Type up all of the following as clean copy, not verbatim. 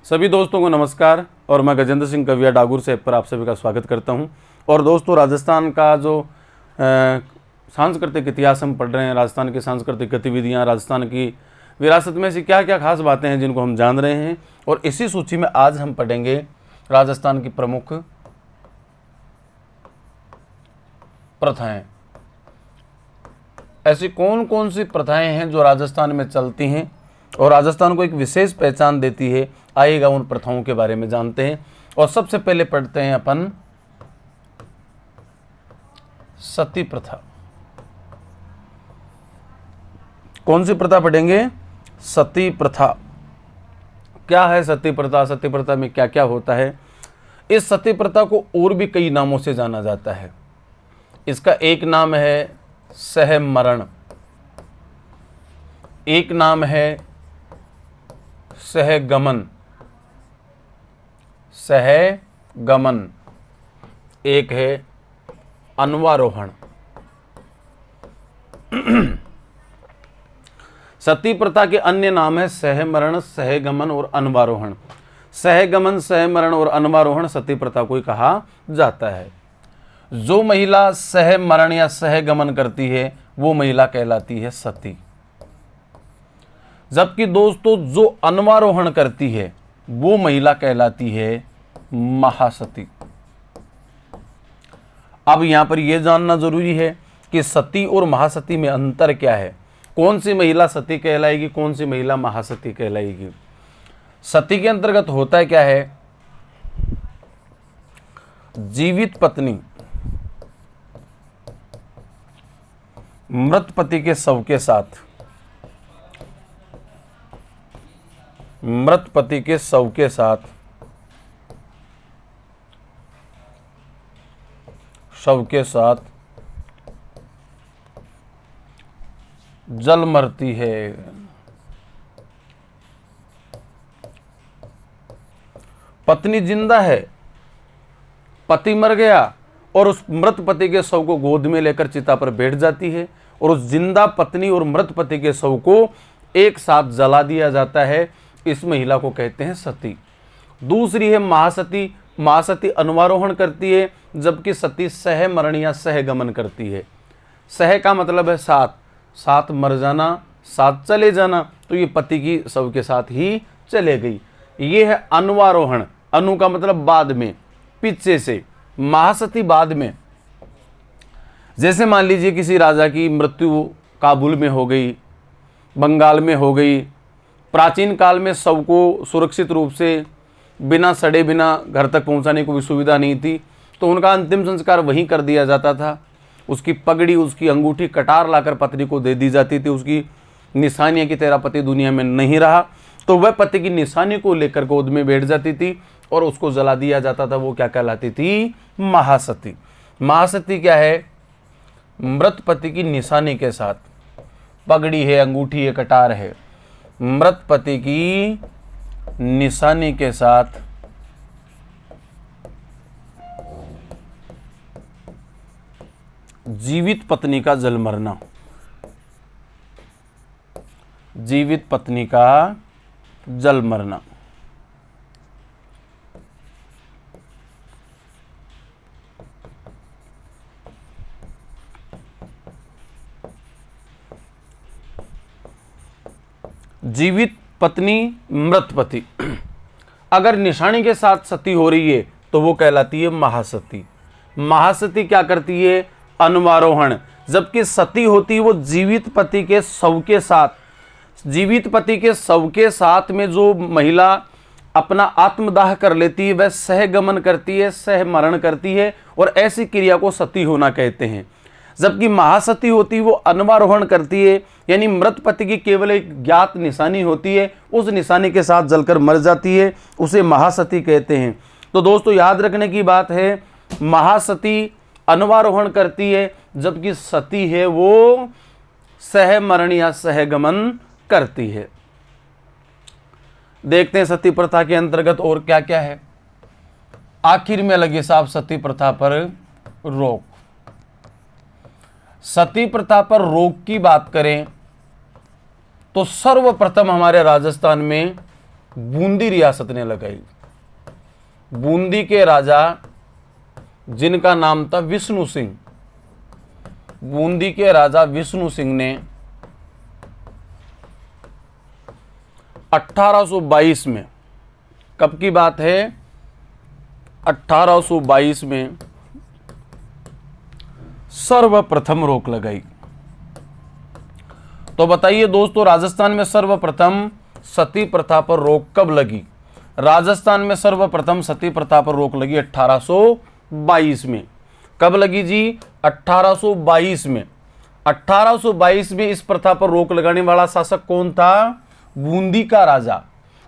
सभी दोस्तों को नमस्कार और मैं गजेंद्र सिंह कविया डागुर से पर आप सभी का स्वागत करता हूं। और दोस्तों, राजस्थान का जो सांस्कृतिक इतिहास हम पढ़ रहे हैं, राजस्थान की सांस्कृतिक गतिविधियां, राजस्थान की विरासत में ऐसी क्या क्या खास बातें हैं जिनको हम जान रहे हैं। और इसी सूची में आज हम पढ़ेंगे राजस्थान की प्रमुख प्रथाएं। ऐसी कौन कौन सी प्रथाएं हैं जो राजस्थान में चलती हैं और राजस्थान को एक विशेष पहचान देती है। आइएगा उन प्रथाओं के बारे में जानते हैं। और सबसे पहले पढ़ते हैं अपन सती प्रथा। कौन सी प्रथा पढ़ेंगे? सती प्रथा। क्या है सती प्रथा? सती प्रथा में क्या क्या होता है? इस सती प्रथा को और भी कई नामों से जाना जाता है। इसका एक नाम है सहमरण, एक नाम है सहगमन, एक है अन्वारोहण। सती प्रथा के अन्य नाम है सहमरण, सहगमन और अन्वारोहण। सहगमन, सहमरण और अन्वारोहण सती प्रथा को ही कहा जाता है। जो महिला सहमरण या सहगमन करती है वो महिला कहलाती है सती। जबकि दोस्तों जो अन्वारोहण करती है वो महिला कहलाती है महासती। अब यहां पर यह जानना जरूरी है कि सती और महासती में अंतर क्या है। कौन सी महिला सती कहलाएगी, कौन सी महिला महासती कहलाएगी। सती के अंतर्गत होता है क्या है? जीवित पत्नी मृत पति के शव के साथ, मृत पति के शव के साथ जल मरती है। पत्नी जिंदा है, पति मर गया और उस मृत पति के शव को गोद में लेकर चिता पर बैठ जाती है और उस जिंदा पत्नी और मृत पति के शव को एक साथ जला दिया जाता है। इस महिला को कहते हैं सती। दूसरी है महासती। महासती अन्वारोहण करती है, जबकि सती सहमरण या सहगमन करती है। सह का मतलब है साथ, साथ मर जाना, साथ चले जाना, तो ये पति की शव के साथ ही चले गई। ये है अन्वारोहण। अनु का मतलब बाद में, पीछे से। महासती बाद में। जैसे मान लीजिए किसी राजा की मृत्यु काबुल में हो गई, बंगाल में हो गई। प्राचीन काल में शव को सुरक्षित रूप से बिना सड़े, बिना घर तक पहुंचाने की कोई सुविधा नहीं थी, तो उनका अंतिम संस्कार वहीं कर दिया जाता था। उसकी पगड़ी, उसकी अंगूठी, कटार लाकर पत्नी को दे दी जाती थी। उसकी निशानी की तेरा पति दुनिया में नहीं रहा, तो वह पति की निशानी को लेकर गोद में बैठ जाती थी और उसको जला दिया जाता था। वो क्या कहलाती थी? महासती। महासती क्या है? मृत पति की निशानी के साथ, पगड़ी है, अंगूठी है, कटार है, मृत पति की निशानी के साथ जीवित पत्नी का जल मरना, जीवित पत्नी का जल मरना। जीवित पत्नी, मृत पति। अगर निशानी के साथ सती हो रही है तो वो कहलाती है महासती। महासती क्या करती है? अन्वारोहण। जबकि सती होती है वो जीवित पति के शव के साथ। जीवित पति के शव के साथ में जो महिला अपना आत्मदाह कर लेती है वह सहगमन करती है, सहमरण करती है, और ऐसी क्रिया को सती होना कहते हैं। जबकि महासती होती वो अन्वारोहण करती है, यानी मृत पति की केवल एक ज्ञात निशानी होती है, उस निशानी के साथ जलकर मर जाती है, उसे महासती कहते हैं। तो दोस्तों याद रखने की बात है, महासती अन्वारोहण करती है, जबकि सती है वो सहमरण या सहगमन करती है। देखते हैं सती प्रथा के अंतर्गत और क्या क्या है। आखिर में लगे साहब सती प्रथा पर रोक। सती प्रथा पर रोक की बात करें तो सर्वप्रथम हमारे राजस्थान में बूंदी रियासत ने लगाई। बूंदी के राजा जिनका नाम था विष्णु सिंह, बूंदी के राजा विष्णु सिंह ने 1822 में, कब की बात है, 1822 में सर्वप्रथम रोक लगाई। तो बताइए दोस्तों, राजस्थान में सर्वप्रथम सती प्रथा पर रोक कब लगी? राजस्थान में सर्वप्रथम सती प्रथा पर रोक लगी 1822 में। कब लगी जी? 1822 में। 1822 में इस प्रथा पर रोक लगाने वाला शासक कौन था? बूंदी का राजा,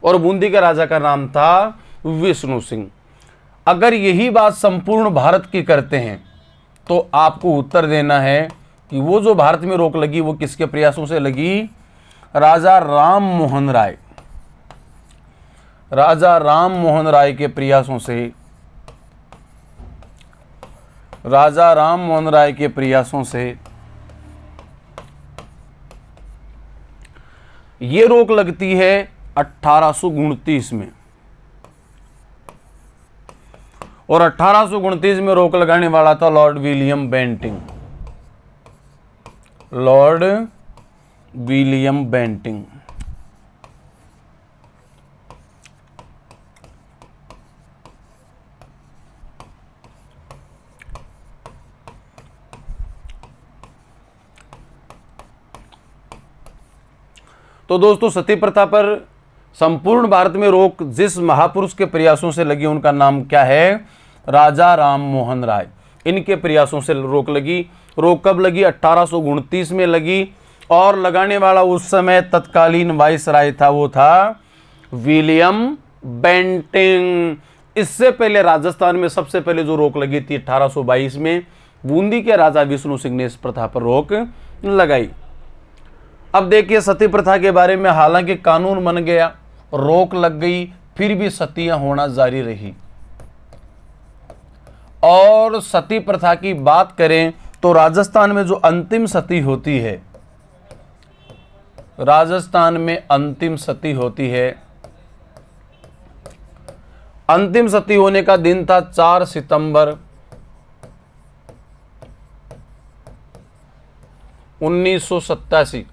और बूंदी के राजा का नाम था विष्णु सिंह। अगर यही बात संपूर्ण भारत की करते हैं तो आपको उत्तर देना है कि वो जो भारत में रोक लगी वो किसके प्रयासों से लगी? राजा राम मोहन राय, राजा राम मोहन राय के प्रयासों से, राजा राम मोहन राय के प्रयासों से ये रोक लगती है 1829 में। और 1829 में रोक लगाने वाला था Lord William Bentinck, Lord William Bentinck. तो दोस्तों, सती प्रथा पर संपूर्ण भारत में रोक जिस महापुरुष के प्रयासों से लगी उनका नाम क्या है? राजा राम मोहन राय। इनके प्रयासों से रोक लगी। रोक कब लगी? 1829 में लगी। और लगाने वाला उस समय तत्कालीन वाइसराय था, वो था विलियम बेंटिंग। इससे पहले राजस्थान में सबसे पहले जो रोक लगी थी 1822 में, बूंदी के राजा विष्णु सिंह ने इस प्रथा पर रोक लगाई। अब देखिए सती प्रथा के बारे में, हालांकि कानून बन गया, रोक लग गई, फिर भी सतियां होना जारी रही। और सती प्रथा की बात करें तो राजस्थान में जो अंतिम सती होती है, राजस्थान में अंतिम सती होती है, अंतिम सती होने का दिन था 4 सितंबर 1987।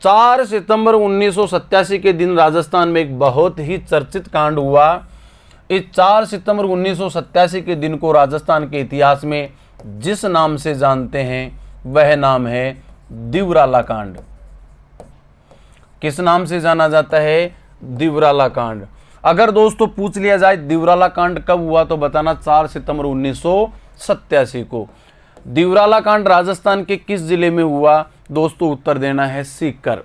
4 सितंबर 1987 के दिन राजस्थान में एक बहुत ही चर्चित कांड हुआ। इस 4 सितंबर 1987 के दिन को राजस्थान के इतिहास में जिस नाम से जानते हैं वह नाम है दिवराला कांड। किस नाम से जाना जाता है? दिवराला कांड। अगर दोस्तों पूछ लिया जाए दिवराला कांड कब हुआ तो बताना 4 सितंबर 1987 को। दिवराला कांड राजस्थान के किस जिले में हुआ? दोस्तों उत्तर देना है सीकर।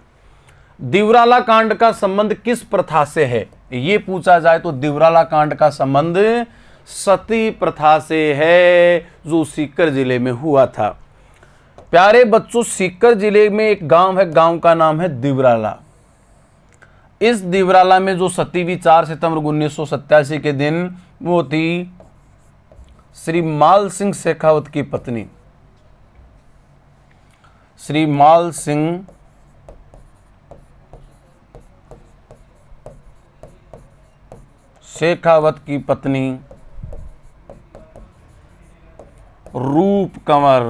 दिवराला कांड का संबंध किस प्रथा से है ये पूछा जाए तो दिवराला कांड का संबंध सती प्रथा से है, जो सीकर जिले में हुआ था। प्यारे बच्चों, सीकर जिले में एक गांव है, गांव का नाम है दिवराला। इस दिवराला में जो सती हुई 4 सितंबर 1987 के दिन, वो थी श्री माल सिंह शेखावत की पत्नी। श्री माल सिंह शेखावत की पत्नी रूप कंवर,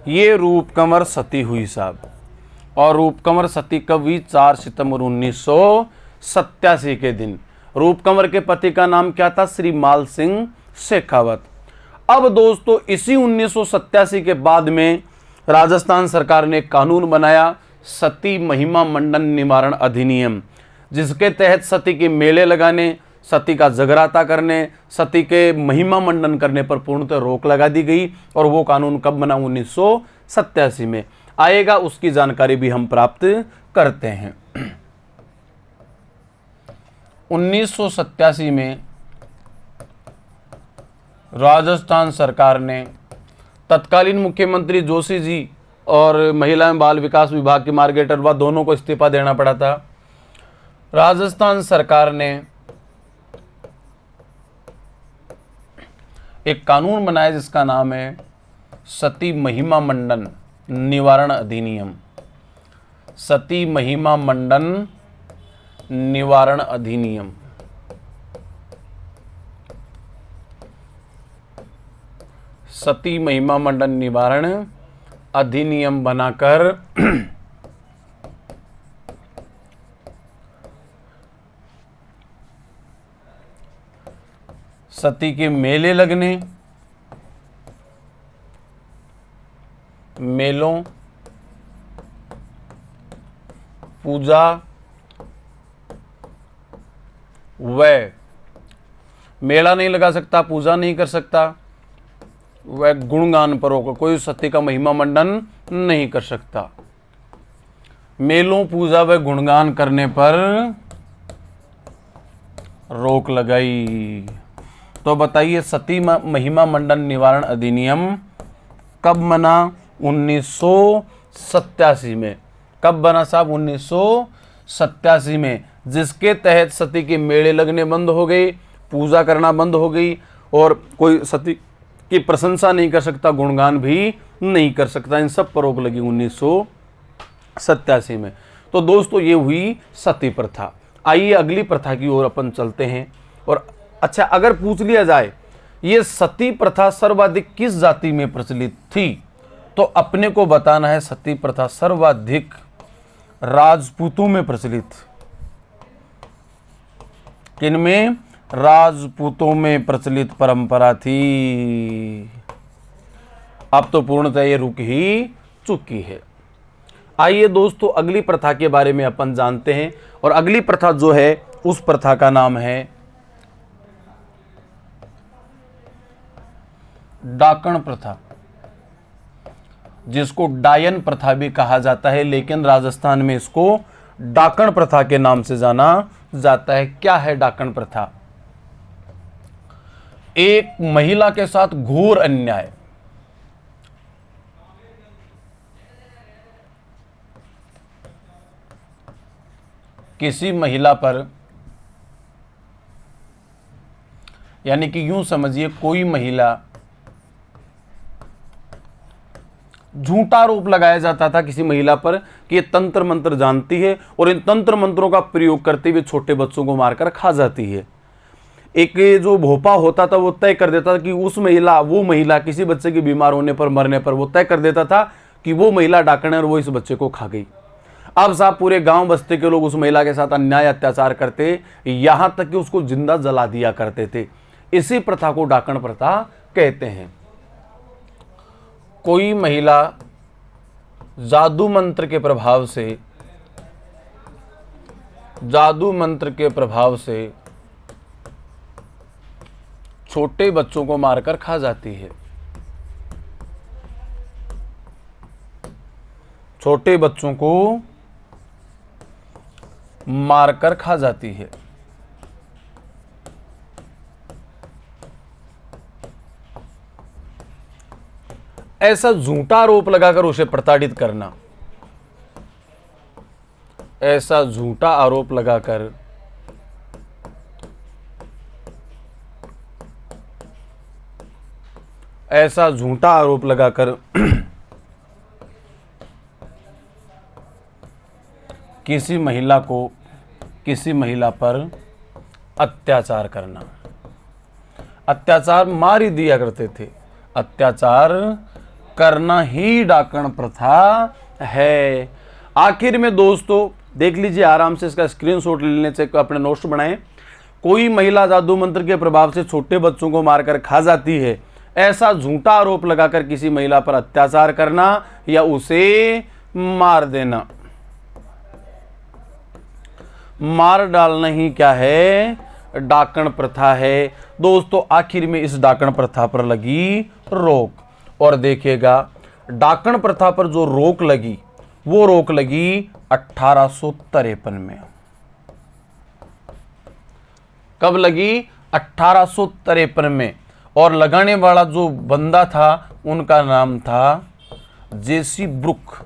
ये रूप कंवर सती हुई साहब। और रूप कंवर सती कब हुई? 4 सितंबर 1987 के दिन। रूप कंवर के पति का नाम क्या था? श्री माल सिंह शेखावत। अब दोस्तों इसी 1987 के बाद में राजस्थान सरकार ने कानून बनाया, सती महिमा मंडन निवारण अधिनियम, जिसके तहत सती के मेले लगाने, सती का जगराता करने, सती के महिमा मंडन करने पर पूर्णतः रोक लगा दी गई। और वो कानून कब बना? 1987 में। आएगा उसकी जानकारी भी हम प्राप्त करते हैं। 1987 में राजस्थान सरकार ने तत्कालीन मुख्यमंत्री जोशी जी और महिला एवं बाल विकास विभाग की मार्गरेट अरोड़ा दोनों को इस्तीफा देना पड़ा था। राजस्थान सरकार ने एक कानून बनाया जिसका नाम है सती महिमा मंडन निवारण अधिनियम। सती महिमा मंडन निवारण अधिनियम। सती महिमा मंडन निवारण अधिनियम बनाकर सती के मेले लगने, मेलों, पूजा वह मेला नहीं लगा सकता, पूजा नहीं कर सकता, वह गुणगान पर होकर कोई सती का महिमा मंडन नहीं कर सकता। मेलों, पूजा व गुणगान करने पर रोक लगाई। तो बताइए सती महिमा मंडन निवारण अधिनियम कब बना? 1987 में। कब बना साहब? 1987 में, जिसके तहत सती के मेले लगने बंद हो गए, पूजा करना बंद हो गई और कोई सती की प्रशंसा नहीं कर सकता, गुणगान भी नहीं कर सकता। इन सब पर रोक लगी 1987 में। तो दोस्तों ये हुई सती प्रथा। आइए अगली प्रथा की ओर अपन चलते हैं। और अच्छा, अगर पूछ लिया जाए ये सती प्रथा सर्वाधिक किस जाति में प्रचलित थी, तो अपने को बताना है सती प्रथा सर्वाधिक राजपूतों में प्रचलित। किनमें? राजपूतों में प्रचलित परंपरा थी। अब तो पूर्णतः ये रुक ही चुकी है। आइए दोस्तों अगली प्रथा के बारे में अपन जानते हैं। और अगली प्रथा जो है उस प्रथा का नाम है डाकण प्रथा, जिसको डायन प्रथा भी कहा जाता है, लेकिन राजस्थान में इसको डाकण प्रथा के नाम से जाना जाता है। क्या है डाकण प्रथा? एक महिला के साथ घोर अन्याय, किसी महिला पर, यानी कि यूं समझिए कोई महिला, झूठा आरोप लगाया जाता था किसी महिला पर कि ये तंत्र मंत्र जानती है और इन तंत्र मंत्रों का प्रयोग करते हुए छोटे बच्चों को मारकर खा जाती है। एक जो भोपा होता था वो तय कर देता था कि वो महिला किसी बच्चे के बीमार होने पर, मरने पर वो तय कर देता था कि वो महिला डाकण है और वो इस बच्चे को खा गई। अब साहब पूरे गांव बस्ती के लोग उस महिला के साथ अन्याय अत्याचार करते, यहां तक कि उसको जिंदा जला दिया करते थे। इसी प्रथा को डाकण प्रथा कहते हैं। कोई महिला जादू मंत्र के प्रभाव से छोटे बच्चों को मारकर खा जाती है। छोटे बच्चों को मारकर खा जाती है। ऐसा झूठा आरोप लगाकर उसे प्रताड़ित करना, ऐसा झूठा आरोप लगाकर किसी महिला पर अत्याचार करना। अत्याचार मार ही दिया करते थे। अत्याचार करना ही डाकण प्रथा है। आखिर में दोस्तों देख लीजिए, आराम से इसका स्क्रीनशॉट ले लेने से अपने नोट्स बनाएं। कोई महिला जादू मंत्र के प्रभाव से छोटे बच्चों को मारकर खा जाती है, ऐसा झूठा आरोप लगाकर किसी महिला पर अत्याचार करना या उसे मार देना, मार डालना ही क्या है? डाकण प्रथा है। दोस्तों आखिर में इस डाकण प्रथा पर लगी रोक। और देखिएगा डाकण प्रथा पर जो रोक लगी वो रोक लगी 1853 में। कब लगी? 1853 में। और लगाने वाला जो बंदा था उनका नाम था जेसी ब्रुक।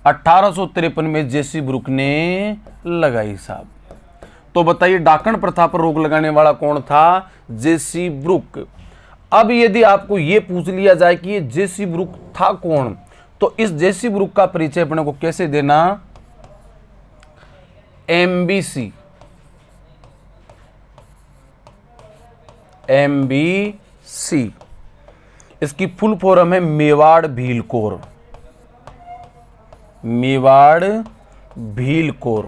1853 में जेसी ब्रुक ने लगाई साहब। तो बताइए डाकण प्रथा पर रोक लगाने वाला कौन था? जेसी ब्रुक। अब यदि आपको यह पूछ लिया जाए कि ये जेसी ब्रुक था कौन, तो इस जेसी ब्रुक का परिचय अपने को कैसे देना, एमबीसी, एमबीसी इसकी फुल फॉर्म है मेवाड़ भील कोर, मेवाड़ भील कोर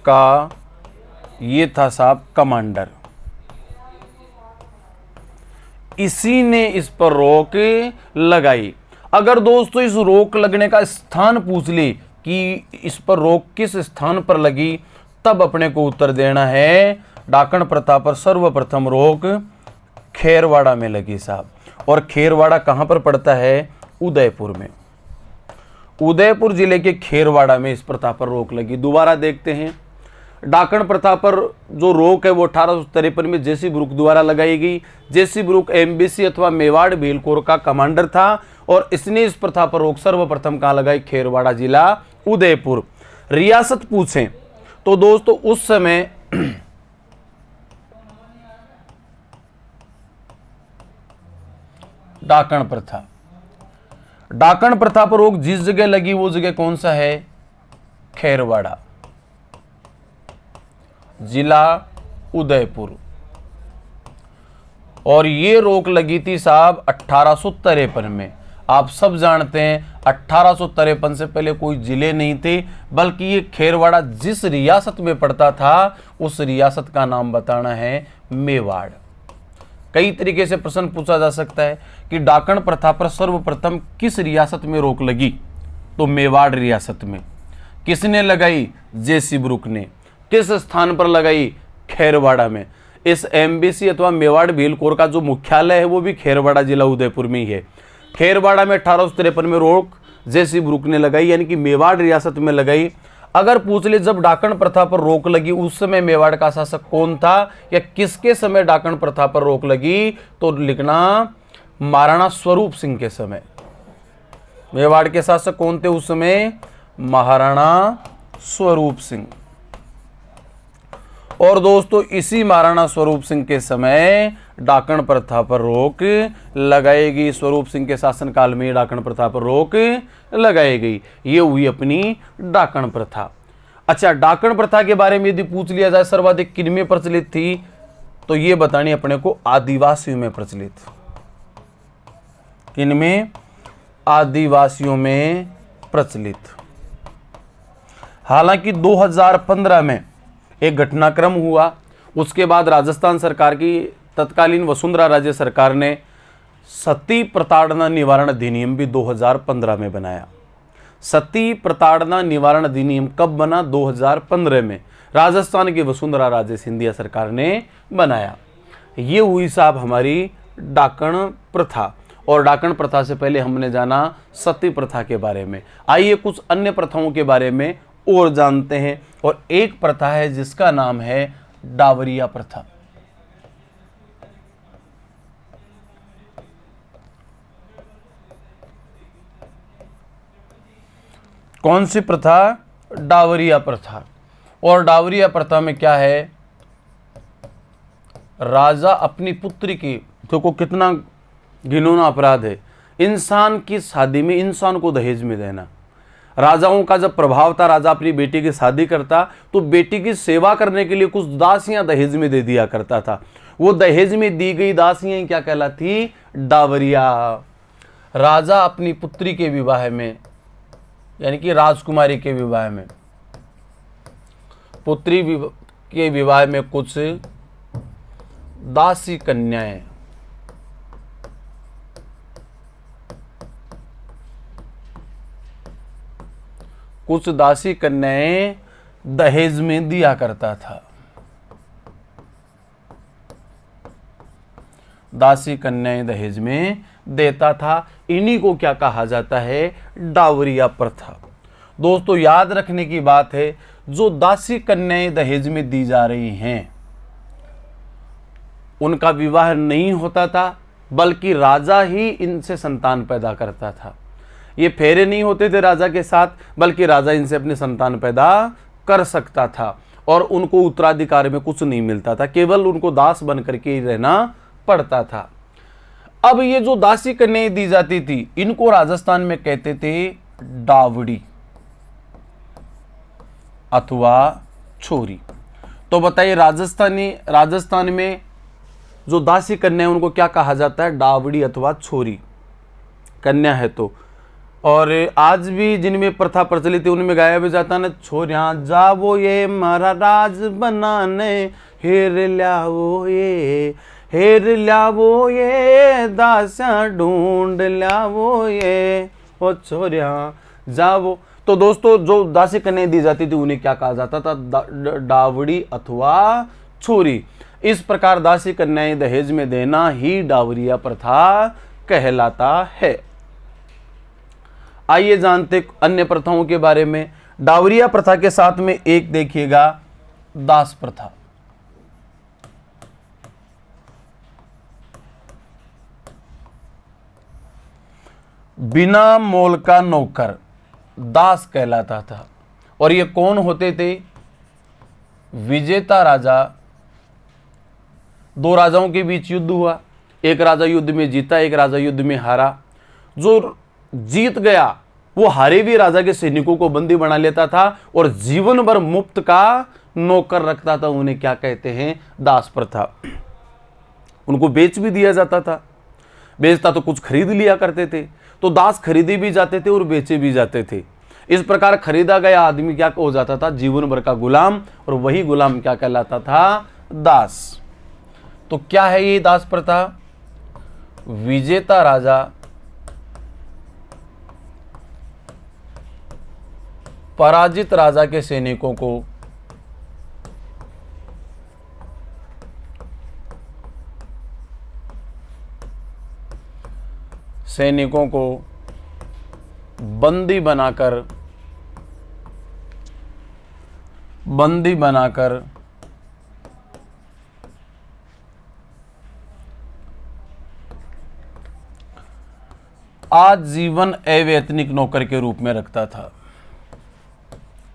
का ये था साहब कमांडर। इसी ने इस पर रोक लगाई। अगर दोस्तों इस रोक लगने का स्थान पूछ ले कि इस पर रोक किस स्थान पर लगी, तब अपने को उत्तर देना है डाकण प्रथा पर सर्वप्रथम रोक खेरवाड़ा में लगी साहब। और खेरवाड़ा कहां पर पड़ता है, उदयपुर में। उदयपुर जिले के खेरवाड़ा में इस प्रथा पर रोक लगी। दोबारा देखते हैं, डाकण प्रथा पर जो रोक है वो 1853 में जेसी ब्रुक द्वारा लगाई गई। जेसी ब्रुक एमबीसी अथवा मेवाड़ भील कोर का कमांडर था और इसने इस प्रथा पर रोक सर्वप्रथम कहां लगाई, खेरवाड़ा जिला उदयपुर। रियासत पूछें तो दोस्तों उस समय डाकण प्रथा, डाकण प्रथा पर रोक जिस जगह लगी वो जगह कौन सा है, खेरवाड़ा जिला उदयपुर। और ये रोक लगी थी साहब 1853 में। आप सब जानते हैं 1853 से पहले कोई जिले नहीं थे, बल्कि ये खेरवाड़ा जिस रियासत में पड़ता था उस रियासत का नाम बताना है मेवाड़। कई तरीके से प्रश्न पूछा जा सकता है कि डाकण प्रथा पर सर्वप्रथम किस रियासत में रोक लगी, तो मेवाड़ रियासत में। किसने लगाई, जेसी ब्रुक ने। किस स्थान पर लगाई, खेरवाड़ा में। इस एमबीसी अथवा मेवाड़ भील कोर का जो मुख्यालय है वो भी खेरवाड़ा जिला उदयपुर में ही है। खेरवाड़ा में 1853 में रोक जेसी ब्रुक ने लगाई, यानी कि मेवाड़ रियासत में लगाई। अगर पूछ ले जब डाकण प्रथा पर रोक लगी उस समय मेवाड़ का शासक कौन था या किसके समय डाकण प्रथा पर रोक लगी, तो लिखना महाराणा स्वरूप सिंह के समय। मेवाड़ के शासक कौन थे उस समय, महाराणा स्वरूप सिंह। और दोस्तों इसी महाराणा स्वरूप सिंह के समय डाकण प्रथा पर रोक लगाई गई। स्वरूप सिंह के शासनकाल में डाकण प्रथा पर रोक लगाई गई। ये हुई अपनी डाकण प्रथा। अच्छा, डाकण प्रथा के बारे में यदि पूछ लिया जाए सर्वाधिक किनमें प्रचलित थी, तो ये बतानी अपने को आदिवासियों में प्रचलित। किनमें, आदिवासियों में प्रचलित। हालांकि 2015 में एक घटनाक्रम हुआ, उसके बाद राजस्थान सरकार की तत्कालीन वसुंधरा राजे सरकार ने सती प्रताड़ना निवारण अधिनियम भी 2015 में बनाया। सती प्रताड़ना निवारण अधिनियम कब बना, 2015 में राजस्थान की वसुंधरा राजे सिंधिया सरकार ने बनाया। ये हुई साहब हमारी डाकण प्रथा। और डाकण प्रथा से पहले हमने जाना सती प्रथा के बारे में। आइए कुछ अन्य प्रथाओं के बारे में और जानते हैं। और एक प्रथा है जिसका नाम है डावरिया प्रथा। कौन सी प्रथा, डावरिया प्रथा। और डावरिया प्रथा में क्या है, राजा अपनी पुत्री की, देखो कितना घिनौना अपराध है, इंसान की शादी में इंसान को दहेज में देना। राजाओं का जब प्रभाव था, राजा अपनी बेटी की शादी करता तो बेटी की सेवा करने के लिए कुछ दासियां दहेज में दे दिया करता था। वो दहेज में दी गई दासियां क्या कहलाती, डावरिया। राजा अपनी पुत्री के विवाह में, यानी कि राजकुमारी के विवाह में, पुत्री के विवाह में कुछ दासी कन्याएं, कुछ दासी कन्याएं दहेज में दिया करता था। दासी कन्याएं दहेज में देता था। इन्हीं को क्या कहा जाता है, डावरिया प्रथा। दोस्तों याद रखने की बात है, जो दासी कन्याएं दहेज में दी जा रही हैं उनका विवाह नहीं होता था, बल्कि राजा ही इनसे संतान पैदा करता था। ये फेरे नहीं होते थे राजा के साथ, बल्कि राजा इनसे अपनी संतान पैदा कर सकता था। और उनको उत्तराधिकार में कुछ नहीं मिलता था, केवल उनको दास बन करके ही रहना पड़ता था। अब ये जो दासी कन्याएं दी जाती थी इनको राजस्थान में कहते थे डावड़ी अथवा छोरी। तो बताइए राजस्थान में जो दासी कन्या है उनको क्या कहा जाता है? डावड़ी अथवा छोरी कन्या है तो। और आज भी जिनमें प्रथा प्रचलित है उनमें गाया भी जाता है ना, छोरिया जावो ये मारा राज बनाने, हेर ल्यावो ये दासा ढूंढ ल्यावो ये, ओ छोरिया जावो। तो दोस्तों जो दासी कन्या दी जाती थी उन्हें क्या कहा जाता था? डावड़ी अथवा छोरी। इस प्रकार दासी कन्याएं दहेज में देना ही डावरिया प्रथा कहलाता है। आइए जानते अन्य प्रथाओं के बारे में। डावरिया प्रथा के साथ में एक देखिएगा दास प्रथा। बिना मोल का नौकर दास कहलाता था। और ये कौन होते थे? विजेता राजा। दो राजाओं के बीच युद्ध हुआ, एक राजा युद्ध में जीता, एक राजा युद्ध में हारा। जो जीत गया वो हारे हुए राजा के सैनिकों को बंदी बना लेता था और जीवन भर मुफ्त का नौकर रखता था। उन्हें क्या कहते हैं? दास प्रथा। उनको बेच भी दिया जाता था। बेचता तो कुछ खरीद लिया करते थे, तो दास खरीदे भी जाते थे और बेचे भी जाते थे। इस प्रकार खरीदा गया आदमी क्या हो जाता था? जीवन भर का गुलाम। और वही गुलाम क्या कहलाता था? दास। तो क्या है ये दास प्रथा? विजेता राजा पराजित राजा के सैनिकों को बंदी बनाकर आजीवन अवैतनिक नौकर के रूप में रखता था।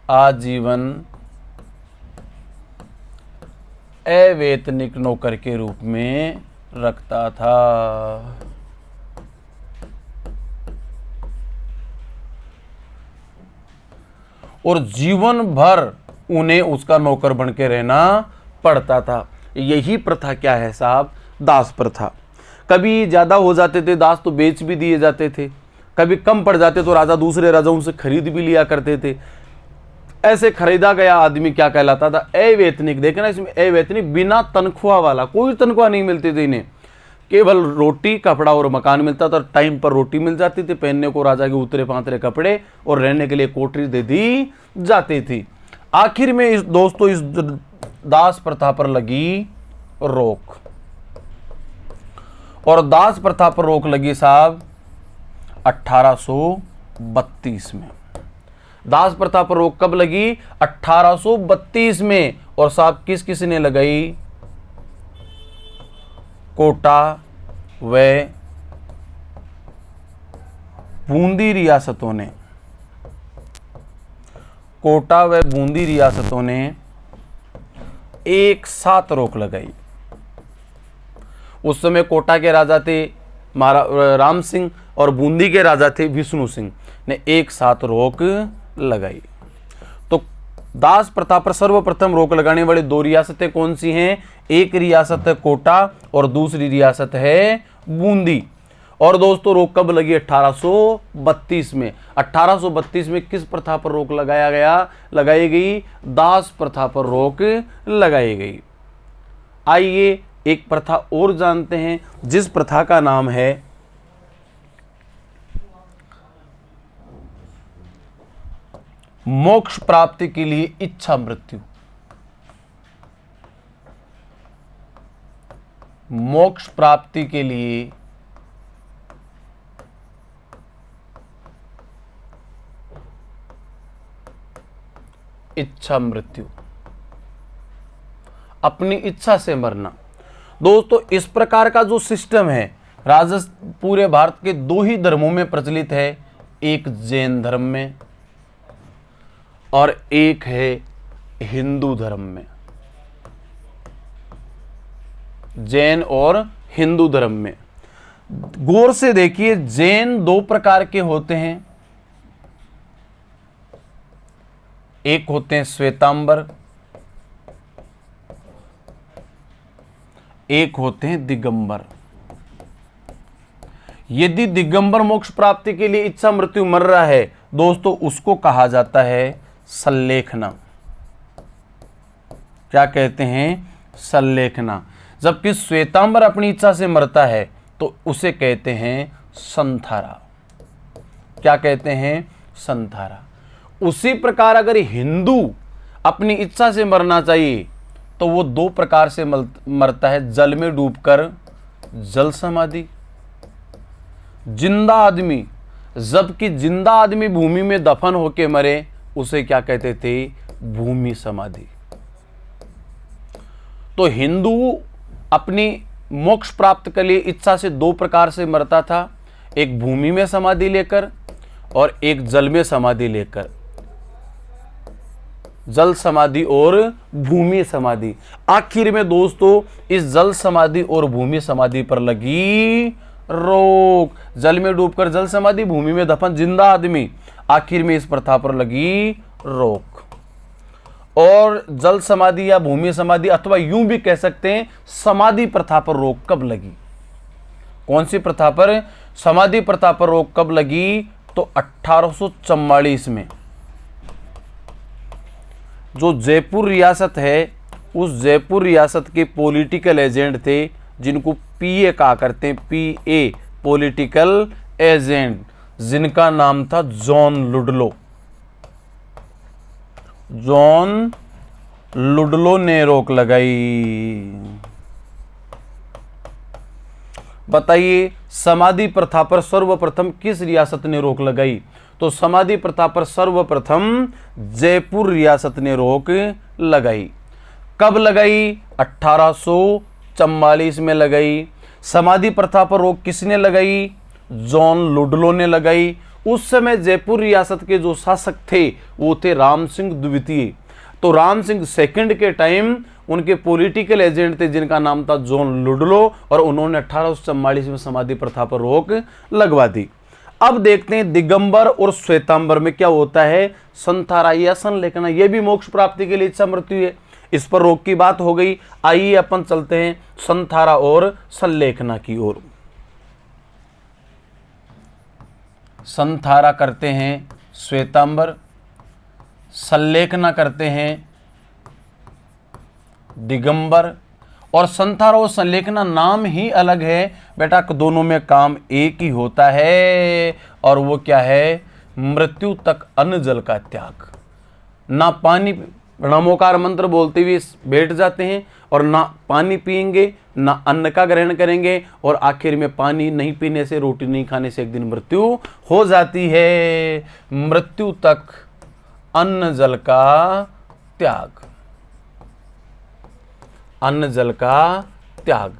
आजीवन अवैतनिक नौकर के रूप में रखता था। और जीवन भर उन्हें उसका नौकर बन के रहना पड़ता था। यही प्रथा क्या है साहब? दास प्रथा। कभी ज्यादा हो जाते थे दास तो बेच भी दिए जाते थे, कभी कम पड़ जाते तो राजा दूसरे राजाओं से खरीद भी लिया करते थे। ऐसे खरीदा गया आदमी क्या कहलाता था? अवैतनिक। देखना इसमें अवैतनिक, बिना तनख्वाह वाला। कोई तनख्वाह नहीं मिलती थी इन्हें, केवल रोटी कपड़ा और मकान मिलता था। टाइम पर रोटी मिल जाती थी, पहनने को राजा के उतरे पांतरे कपड़े और रहने के लिए कोठरी दे दी जाती थी। आखिर में इस दास प्रथा पर लगी रोक। और दास प्रथा पर रोक लगी साहब 1832 में। दास प्रथा पर रोक कब लगी? 1832 में। और साहब किस किस ने लगाई? कोटा व बूंदी रियासतों ने। कोटा व बूंदी रियासतों ने एक साथ रोक लगाई। उस समय कोटा के राजा थे राम सिंह और बूंदी के राजा थे विष्णु सिंह ने एक साथ रोक लगाई। तो दास प्रथा पर सर्वप्रथम रोक लगाने वाली दो रियासतें कौन सी हैं? एक रियासत है कोटा और दूसरी रियासत है बूंदी। और दोस्तों रोक कब लगी? 1832 में। 1832 में किस प्रथा पर रोक लगाई गई? दास प्रथा पर रोक लगाई गई। आइए एक प्रथा और जानते हैं जिस प्रथा का नाम है मोक्ष प्राप्ति के लिए इच्छा मृत्यु। मोक्ष प्राप्ति के लिए इच्छा मृत्यु, अपनी इच्छा से मरना। दोस्तों इस प्रकार का जो सिस्टम है पूरे भारत के दो ही धर्मों में प्रचलित है, एक जैन धर्म में और एक है हिंदू धर्म में। जैन और हिंदू धर्म में गौर से देखिए, जैन दो प्रकार के होते हैं, एक होते हैं श्वेतांबर, एक होते हैं दिगंबर। यदि दिगंबर मोक्ष प्राप्ति के लिए इच्छा मृत्यु मर रहा है दोस्तों, उसको कहा जाता है सल्लेखना। क्या कहते हैं? सल्लेखना। जबकि श्वेतांबर अपनी इच्छा से मरता है तो उसे कहते हैं संथारा। क्या कहते हैं? संथारा। उसी प्रकार अगर हिंदू अपनी इच्छा से मरना चाहिए तो वो दो प्रकार से मरता है, जल में डूबकर जल समाधि। जिंदा आदमी, जबकि जिंदा आदमी भूमि में दफन होके मरे उसे क्या कहते थे? भूमि समाधि। तो हिंदू अपनी मोक्ष प्राप्त के लिए इच्छा से दो प्रकार से मरता था, एक भूमि में समाधि लेकर और एक जल में समाधि लेकर। जल समाधि और भूमि समाधि। आखिर में दोस्तों इस जल समाधि और भूमि समाधि पर लगी रोक। जल में डूबकर जल समाधि, भूमि में दफन जिंदा आदमी। आखिर में इस प्रथा पर लगी रोक। और जल समाधि या भूमि समाधि, अथवा यूं भी कह सकते हैं समाधि प्रथा पर रोक कब लगी? कौन सी प्रथा पर? समाधि प्रथा पर रोक कब लगी? तो 1844 में जो जयपुर रियासत है, उस जयपुर रियासत के पॉलिटिकल एजेंट थे जिनको पीए कहा करते हैं, पीए, पॉलिटिकल एजेंट, जिनका नाम था जॉन लुडलो। जॉन लुडलो ने रोक लगाई। बताइए समाधि प्रथा पर सर्वप्रथम किस रियासत ने रोक लगाई? तो समाधि प्रथा पर सर्वप्रथम जयपुर रियासत ने रोक लगाई। कब लगाई? 1844 में लगाई। समाधि प्रथा पर रोक किसने लगाई? जॉन लुडलो ने लगाई। उस समय जयपुर रियासत के जो शासक थे वो थे राम सिंह द्वितीय। तो राम सिंह सेकंड के टाइम उनके पॉलिटिकल एजेंट थे जिनका नाम था जॉन लुडलो, और उन्होंने 1844 में समाधि प्रथा पर रोक लगवा दी। अब देखते हैं दिगंबर और श्वेतांबर में क्या होता है। संथारा या संलेखना, यह भी मोक्ष प्राप्ति के लिए इच्छा मृत्यु है। इस पर रोक की बात हो गई। आइए अपन चलते हैं संथारा और संलेखना की ओर। संथारा करते हैं श्वेतांबर, संलेखना करते हैं दिगंबर। और संथारा और संलेखना नाम ही अलग है बेटा, दोनों में काम एक ही होता है, और वो क्या है? मृत्यु तक अन्न जल का त्याग। ना पानी, नमोकार मंत्र बोलते हुए बैठ जाते हैं और ना पानी पिएंगे, ना अन्न का ग्रहण करेंगे, और आखिर में पानी नहीं पीने से, रोटी नहीं खाने से एक दिन मृत्यु हो जाती है। मृत्यु तक अन्न जल का त्याग, अन्न जल का त्याग।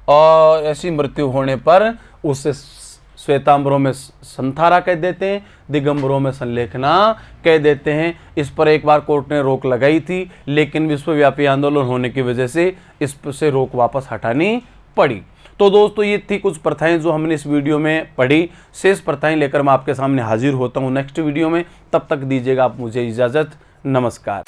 और ऐसी मृत्यु होने पर उसे श्वेतांबरों में संथारा कह देते हैं, दिगंबरों में संलेखना कह देते हैं। इस पर एक बार कोर्ट ने रोक लगाई थी, लेकिन विश्वव्यापी आंदोलन होने की वजह से इस पर से रोक वापस हटानी पड़ी। तो दोस्तों ये थी कुछ प्रथाएं जो हमने इस वीडियो में पढ़ी। शेष प्रथाएं लेकर मैं आपके सामने हाजिर होता हूं नेक्स्ट वीडियो में। तब तक दीजिएगा आप मुझे इजाज़त। नमस्कार।